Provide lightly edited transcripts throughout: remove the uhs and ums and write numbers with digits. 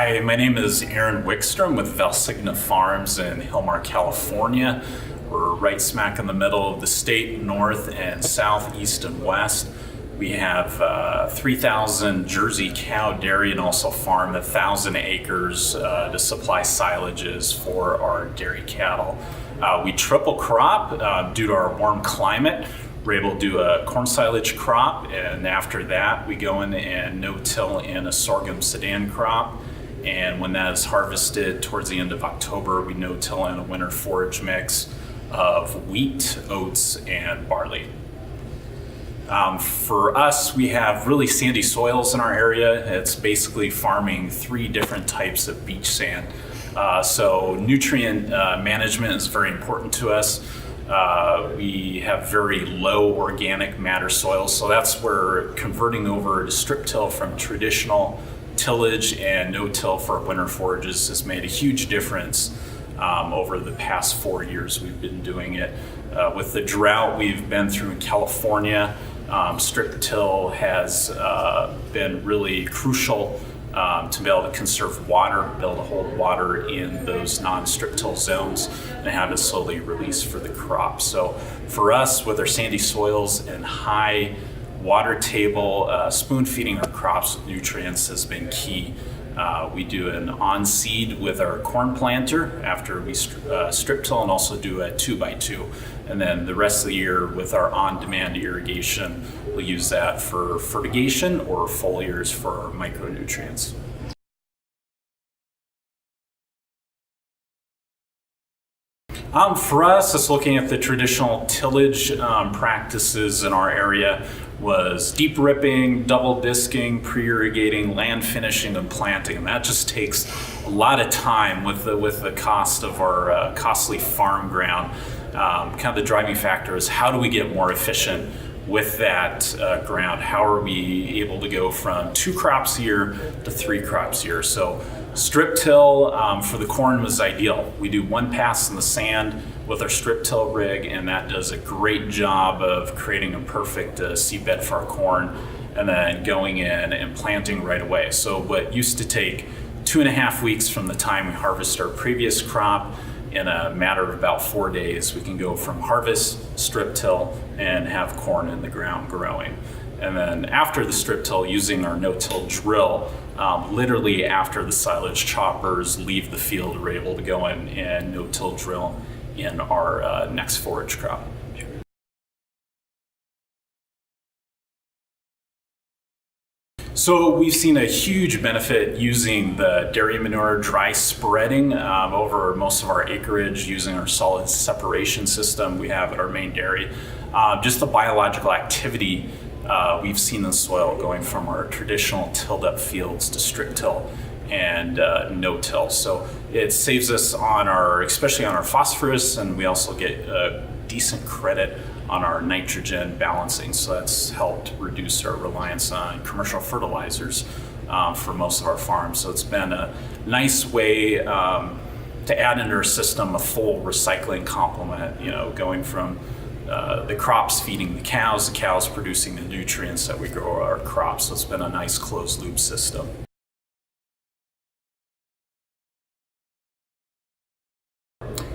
Hi, my name is Aaron Wickstrom with Valsigna Farms in Hilmar, California. We're right smack in the middle of the state, north and south, east and west. We have 3,000 Jersey cow dairy and also farm 1,000 acres to supply silages for our dairy cattle. We triple crop due to our warm climate. We're able to do a corn silage crop, and after that we go in and no-till in a sorghum sedan crop. And when that is harvested towards the end of October, we no-till in a winter forage mix of wheat, oats, and barley. For us, we have really sandy soils in our area. It's basically farming 3 different types of beach sand. So nutrient management is very important to us. We have very low organic matter soils, so that's where converting over to strip till from traditional tillage and no-till for winter forages has made a huge difference over the past 4 years we've been doing it. With the drought we've been through in California, strip till has been really crucial to be able to conserve water, be able to hold water in those non-strip till zones and have it slowly released for the crop. So for us, with our sandy soils and high water table, spoon feeding our crops with nutrients has been key. We do an on-seed with our corn planter after we strip till, and also do a 2x2. And then the rest of the year with our on-demand irrigation, we'll use that for fertigation or foliars for micronutrients. For us, it's looking at the traditional tillage practices in our area was deep ripping, double disking, pre-irrigating, land finishing, and planting. And that just takes a lot of time with the cost of our costly farm ground. Kind of the driving factor is how do we get more efficient with that ground? How are we able to go from 2 crops a year to 3 crops a year? So strip till for the corn was ideal. We do 1 pass in the sand with our strip till rig, and that does a great job of creating a perfect seedbed for our corn, and then going in and planting right away. So what used to take 2.5 weeks from the time we harvest our previous crop, in a matter of about 4 days, we can go from harvest, strip till, and have corn in the ground growing. And then after the strip till, using our no-till drill, literally after the silage choppers leave the field, we're able to go in and no-till drill in our next forage crop. So we've seen a huge benefit using the dairy manure dry spreading over most of our acreage, using our solid separation system we have at our main dairy. Just the biological activity we've seen in the soil going from our traditional tilled up fields to strip till and no-till. So it saves us on especially on our phosphorus, and we also get a decent credit on our nitrogen balancing. So that's helped reduce our reliance on commercial fertilizers for most of our farms. So it's been a nice way to add into our system a full recycling complement, going from the crops feeding the cows producing the nutrients that we grow our crops. So it's been a nice closed loop system.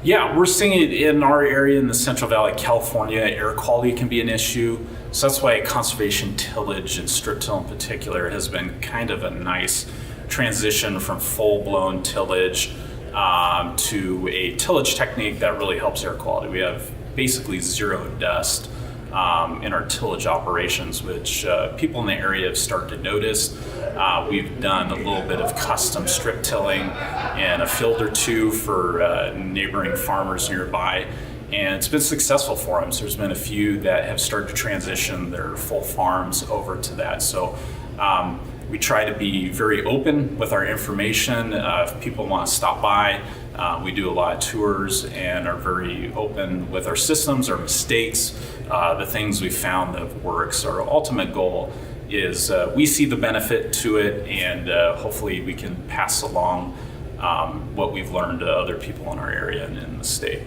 Yeah, we're seeing it in our area in the Central Valley, California. Air quality can be an issue. So that's why conservation tillage and strip till in particular has been kind of a nice transition from full-blown tillage to a tillage technique that really helps air quality. We have basically 0 dust in our tillage operations, which people in the area have started to notice. We've done a little bit of custom strip tilling in a field or 2 for neighboring farmers nearby, and it's been successful for them. So there's been a few that have started to transition their full farms over to that. So we try to be very open with our information. If people want to stop by, we do a lot of tours and are very open with our systems, our mistakes, the things we found that works. Our ultimate goal is we see the benefit to it, and hopefully we can pass along what we've learned to other people in our area and in the state.